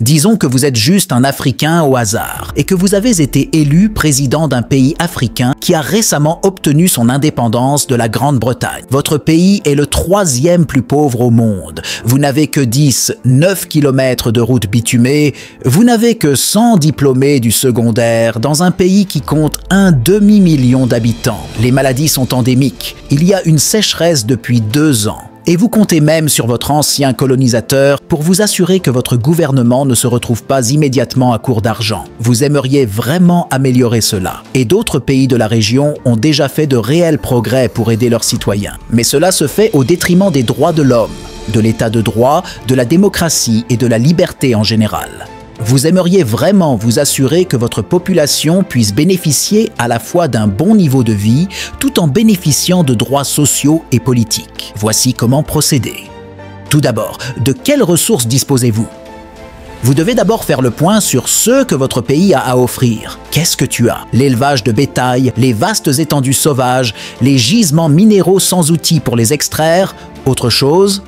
Disons que vous êtes juste un Africain au hasard et que vous avez été élu président d'un pays africain qui a récemment obtenu son indépendance de la Grande-Bretagne. Votre pays est le 3e plus pauvre au monde. Vous n'avez que 9 km de routes bitumées. Vous n'avez que 100 diplômés du secondaire dans un pays qui compte un demi-million d'habitants. Les maladies sont endémiques. Il y a une sécheresse depuis 2 ans. Et vous comptez même sur votre ancien colonisateur pour vous assurer que votre gouvernement ne se retrouve pas immédiatement à court d'argent. Vous aimeriez vraiment améliorer cela. Et d'autres pays de la région ont déjà fait de réels progrès pour aider leurs citoyens. Mais cela se fait au détriment des droits de l'homme, de l'état de droit, de la démocratie et de la liberté en général. Vous aimeriez vraiment vous assurer que votre population puisse bénéficier à la fois d'un bon niveau de vie tout en bénéficiant de droits sociaux et politiques. Voici comment procéder. Tout d'abord, de quelles ressources disposez-vous? Vous devez d'abord faire le point sur ce que votre pays a à offrir. Qu'est-ce que tu as? L'élevage de bétail, les vastes étendues sauvages, les gisements minéraux sans outils pour les extraire, autre chose?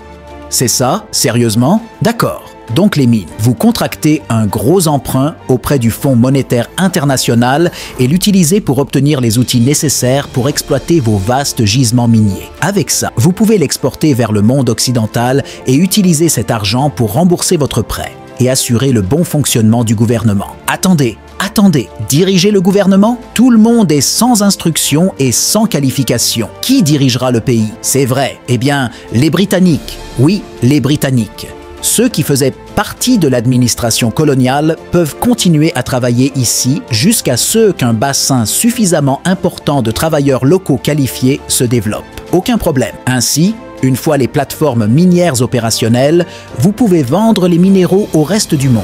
C'est ça? Sérieusement? D'accord. Donc les mines. Vous contractez un gros emprunt auprès du Fonds monétaire international et l'utilisez pour obtenir les outils nécessaires pour exploiter vos vastes gisements miniers. Avec ça, vous pouvez l'exporter vers le monde occidental et utiliser cet argent pour rembourser votre prêt et assurer le bon fonctionnement du gouvernement. Attendez, dirigez le gouvernement? Tout le monde est sans instruction et sans qualification. Qui dirigera le pays? C'est vrai. Eh bien, les Britanniques. Oui, les Britanniques. Ceux qui faisaient partie de l'administration coloniale peuvent continuer à travailler ici jusqu'à ce qu'un bassin suffisamment important de travailleurs locaux qualifiés se développe. Aucun problème. Ainsi, une fois les plateformes minières opérationnelles, vous pouvez vendre les minéraux au reste du monde.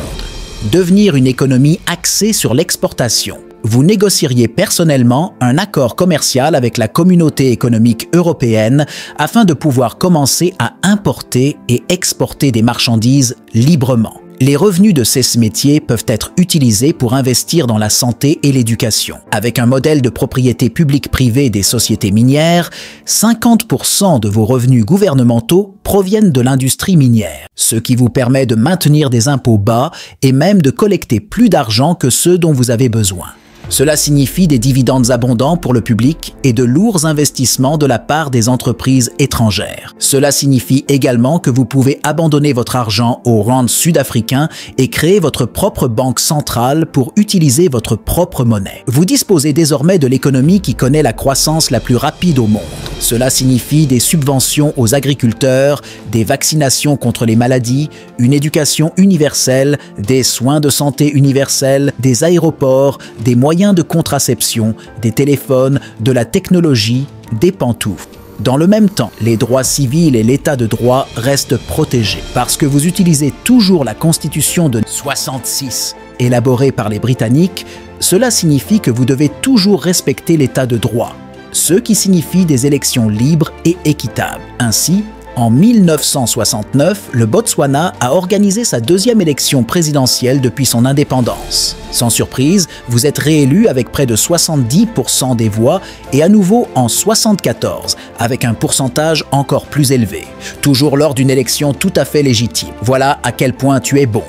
Devenir une économie axée sur l'exportation. Vous négocieriez personnellement un accord commercial avec la communauté économique européenne afin de pouvoir commencer à importer et exporter des marchandises librement. Les revenus de ces métiers peuvent être utilisés pour investir dans la santé et l'éducation. Avec un modèle de propriété publique-privée des sociétés minières, 50% de vos revenus gouvernementaux proviennent de l'industrie minière, ce qui vous permet de maintenir des impôts bas et même de collecter plus d'argent que ceux dont vous avez besoin. Cela signifie des dividendes abondants pour le public et de lourds investissements de la part des entreprises étrangères. Cela signifie également que vous pouvez abandonner votre argent au rand sud-africain et créer votre propre banque centrale pour utiliser votre propre monnaie. Vous disposez désormais de l'économie qui connaît la croissance la plus rapide au monde. Cela signifie des subventions aux agriculteurs, des vaccinations contre les maladies, une éducation universelle, des soins de santé universels, des aéroports, des moyens de contraception, des téléphones, de la technologie, des pantoufles. Dans le même temps, les droits civils et l'état de droit restent protégés. Parce que vous utilisez toujours la Constitution de 66, élaborée par les Britanniques, cela signifie que vous devez toujours respecter l'état de droit, ce qui signifie des élections libres et équitables. Ainsi, en 1969, le Botswana a organisé sa 2e élection présidentielle depuis son indépendance. Sans surprise, vous êtes réélu avec près de 70% des voix et à nouveau en 74, avec un pourcentage encore plus élevé, toujours lors d'une élection tout à fait légitime. Voilà à quel point tu es bon.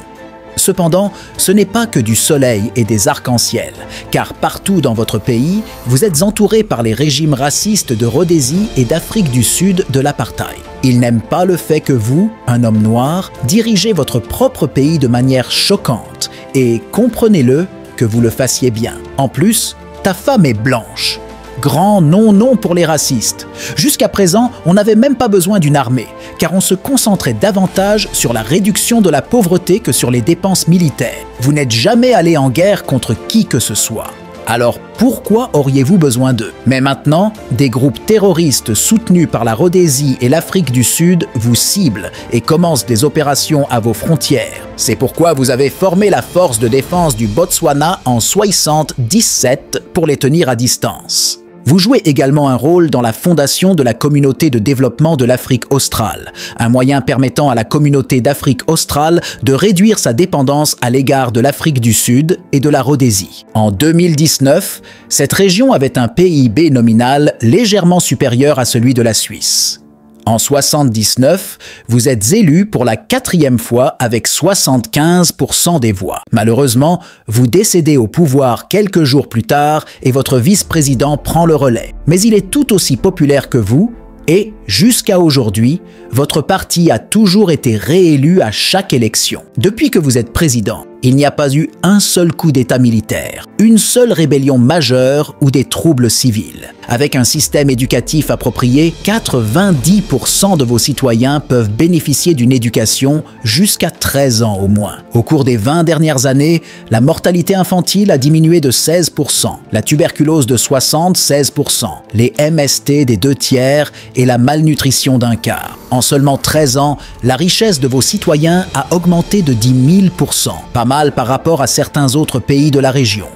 Cependant, ce n'est pas que du soleil et des arcs-en-ciel, car partout dans votre pays, vous êtes entouré par les régimes racistes de Rhodésie et d'Afrique du Sud de l'apartheid. Ils n'aiment pas le fait que vous, un homme noir, dirigez votre propre pays de manière choquante, et comprenez-le que vous le fassiez bien. En plus, ta femme est blanche. Grand non pour les racistes. Jusqu'à présent, on n'avait même pas besoin d'une armée, car on se concentrait davantage sur la réduction de la pauvreté que sur les dépenses militaires. Vous n'êtes jamais allé en guerre contre qui que ce soit. Alors pourquoi auriez-vous besoin d'eux? Mais maintenant, des groupes terroristes soutenus par la Rhodésie et l'Afrique du Sud vous ciblent et commencent des opérations à vos frontières. C'est pourquoi vous avez formé la force de défense du Botswana en 77 pour les tenir à distance. Vous jouez également un rôle dans la fondation de la communauté de développement de l'Afrique australe, un moyen permettant à la communauté d'Afrique australe de réduire sa dépendance à l'égard de l'Afrique du Sud et de la Rhodésie. En 2019, cette région avait un PIB nominal légèrement supérieur à celui de la Suisse. En 79, vous êtes élu pour la 4e fois avec 75% des voix. Malheureusement, vous décédez au pouvoir quelques jours plus tard et votre vice-président prend le relais. Mais il est tout aussi populaire que vous et, jusqu'à aujourd'hui, votre parti a toujours été réélu à chaque élection. Depuis que vous êtes président, il n'y a pas eu un seul coup d'État militaire, une seule rébellion majeure ou des troubles civils. Avec un système éducatif approprié, 90% de vos citoyens peuvent bénéficier d'une éducation jusqu'à 13 ans au moins. Au cours des 20 dernières années, la mortalité infantile a diminué de 16%, la tuberculose de 76%, les MST des 2/3 et la malnutrition d'1/4. En seulement 13 ans, la richesse de vos citoyens a augmenté de 10 000%, pas mal par rapport à certains autres pays de la région.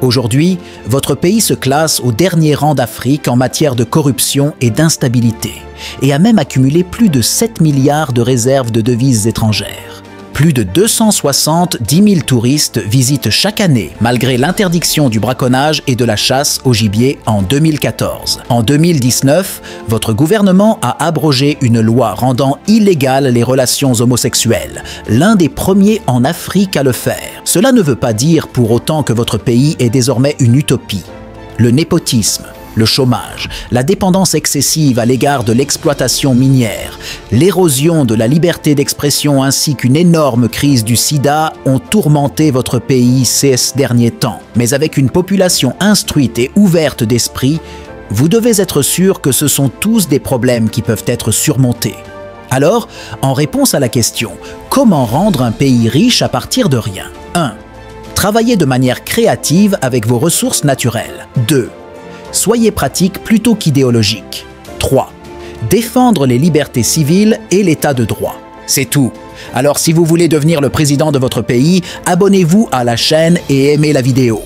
Aujourd'hui, votre pays se classe au dernier rang d'Afrique en matière de corruption et d'instabilité, et a même accumulé plus de 7 milliards de réserves de devises étrangères. Plus de 270 000 touristes visitent chaque année, malgré l'interdiction du braconnage et de la chasse au gibier en 2014. En 2019, votre gouvernement a abrogé une loi rendant illégales les relations homosexuelles, l'un des premiers en Afrique à le faire. Cela ne veut pas dire pour autant que votre pays est désormais une utopie. Le népotisme, le chômage, la dépendance excessive à l'égard de l'exploitation minière, l'érosion de la liberté d'expression ainsi qu'une énorme crise du sida ont tourmenté votre pays ces derniers temps. Mais avec une population instruite et ouverte d'esprit, vous devez être sûr que ce sont tous des problèmes qui peuvent être surmontés. Alors, en réponse à la question « Comment rendre un pays riche à partir de rien ?» 1. Travaillez de manière créative avec vos ressources naturelles. 2. Soyez pratique plutôt qu'idéologique. 3. Défendre les libertés civiles et l'état de droit. C'est tout. Alors si vous voulez devenir le président de votre pays, abonnez-vous à la chaîne et aimez la vidéo.